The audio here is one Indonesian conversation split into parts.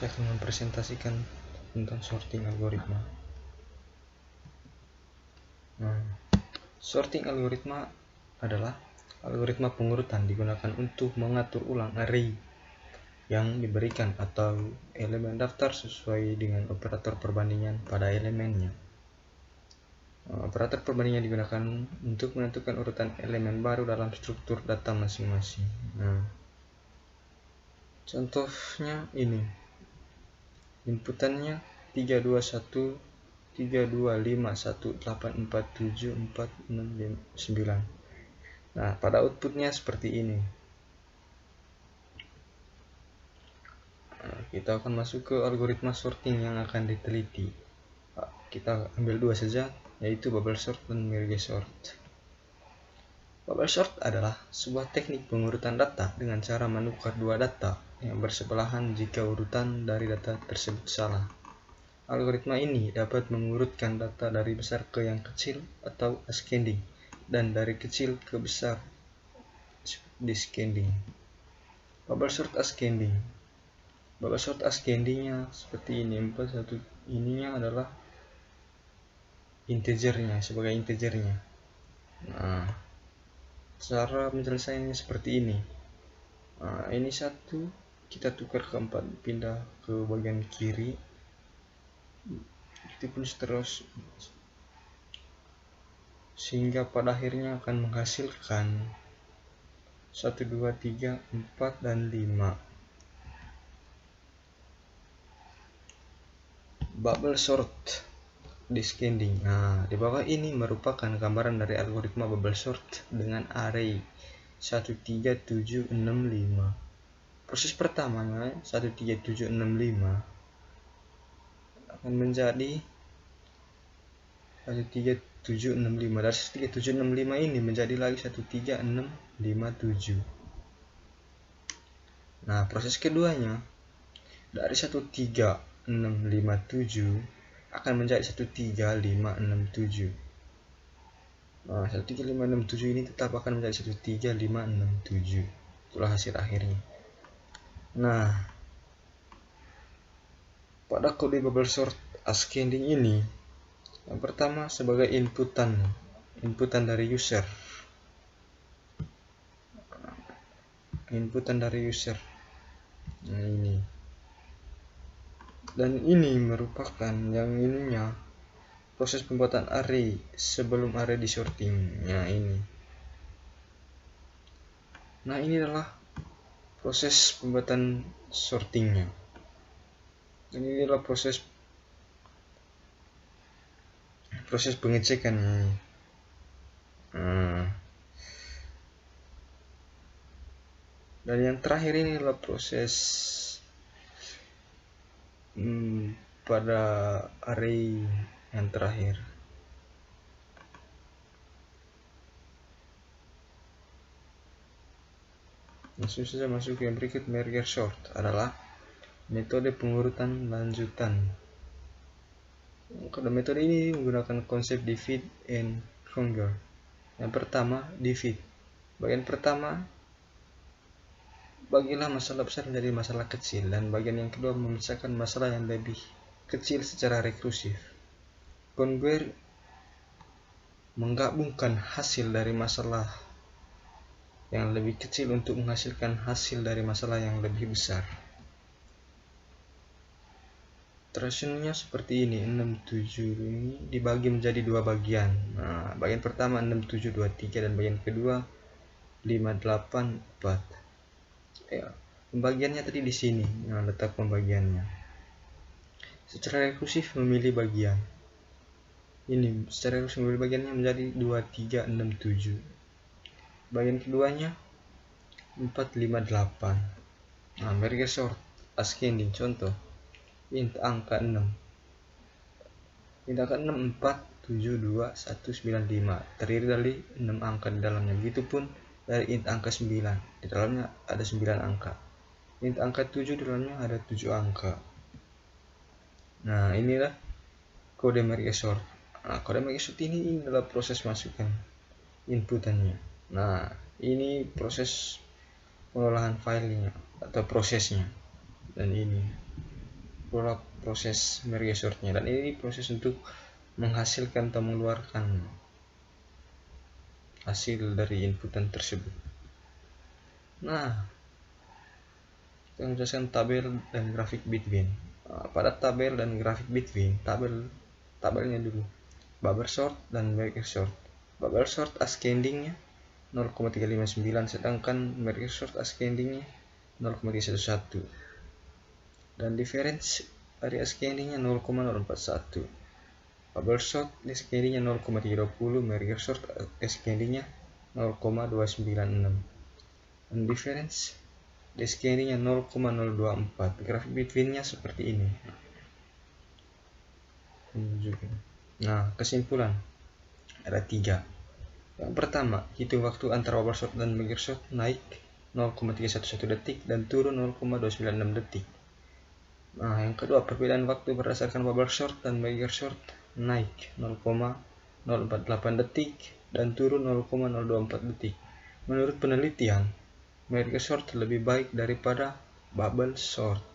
Saya akan mempresentasikan tentang sorting algoritma. Sorting algoritma adalah algoritma pengurutan digunakan untuk mengatur ulang array yang diberikan atau elemen daftar sesuai dengan operator perbandingan pada elemennya. Operator perbandingan digunakan untuk menentukan urutan elemen baru dalam struktur data masing-masing. Contohnya ini. Inputannya 321 325184474659. Nah, pada outputnya seperti ini. Kita akan masuk ke algoritma sorting yang akan diteliti. Kita ambil dua saja, yaitu bubble sort dan merge sort. Bubble sort adalah sebuah teknik pengurutan data dengan cara menukar dua data yang bersebelahan jika urutan dari data tersebut salah. Algoritma ini dapat mengurutkan data dari besar ke yang kecil atau ascending dan dari kecil ke besar descending. Bubble sort ascending. Bubble sort ascendingnya seperti ini. 41 ininya adalah integernya sebagai integernya. Nah, cara penyelesaiannya seperti ini. Ini satu kita tukar ke 4, pindah ke bagian kiri. Itu pun terus sehingga pada akhirnya akan menghasilkan 1, 2, 3, 4, dan 5. Bubble sort descending. Di bawah ini merupakan gambaran dari algoritma bubble sort dengan array 13765. Proses pertamanya 13765 akan menjadi 13765. Dari 13765 ini menjadi lagi 13657. Nah, proses keduanya dari 13657 akan menjadi 13567. Nah, 13567 ini tetap akan menjadi 13567. Itulah hasil akhirnya. Nah, pada kode bubble sort ascending ini, yang pertama sebagai inputan dari user. Nah, ini. Dan ini merupakan yang ininya proses pembuatan array sebelum array disorting. Ini. Nah, ini adalah proses pembuatan sortingnya. Dan ini adalah proses pengecekannya. Dan yang terakhir ini adalah proses pada array yang terakhir. Langsung saja masuk ke yang berikut. Merge sort adalah metode pengurutan lanjutan. Pada metode ini menggunakan konsep divide and conquer. Yang pertama, divide. Bagian pertama, bagilah masalah besar menjadi masalah kecil, dan bagian yang kedua memecahkan masalah yang lebih kecil secara rekursif. Conquer menggabungkan hasil dari masalah yang lebih kecil untuk menghasilkan hasil dari masalah yang lebih besar. Iteration-nya seperti ini. 67 ini dibagi menjadi dua bagian. Nah, bagian pertama 6723 dan bagian kedua 584. Pembagiannya tadi di sini. Nah, letak pembagiannya. Secara rekursif memilih bagian. Ini secara rekursif memilih bagiannya menjadi 2367. Bagian keduanya 458. Nah, merge sort ascending. Contoh int angka 6. Int angka 6 472195 terdiri dari 6 angka di dalamnya. Begitupun dari int angka 9, di dalamnya ada 9 angka. Int angka 7 di dalamnya ada 7 angka. Nah, inilah kode merge sort. Nah, kode merge sort ini adalah proses masukkan inputannya. Nah, ini proses pengolahan filenya atau prosesnya. Dan ini pola proses merge sortnya, dan ini proses untuk menghasilkan atau mengeluarkan hasil dari inputan tersebut. Nah, kita menjelaskan tabel dan grafik between. Pada tabel dan grafik between, tabelnya dulu bubble sort dan merge sort. Bubble sort ascendingnya 0,359, sedangkan merge sort ascendingnya 0,311, dan difference dari ascendingnya 0,041. Bubble sort ascendingnya 0,320, merge sort ascendingnya 0,296, dan difference ascendingnya 0,024. grafik betweennya seperti ini. Nah, kesimpulan ada 3. Yang pertama, hitung waktu antara bubble sort dan merge sort naik 0,311 detik dan turun 0,296 detik. Nah, yang kedua, perbedaan waktu berdasarkan bubble sort dan merge sort naik 0,048 detik dan turun 0,024 detik. Menurut penelitian, merge sort lebih baik daripada bubble sort.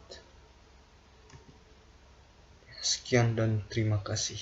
Sekian dan terima kasih.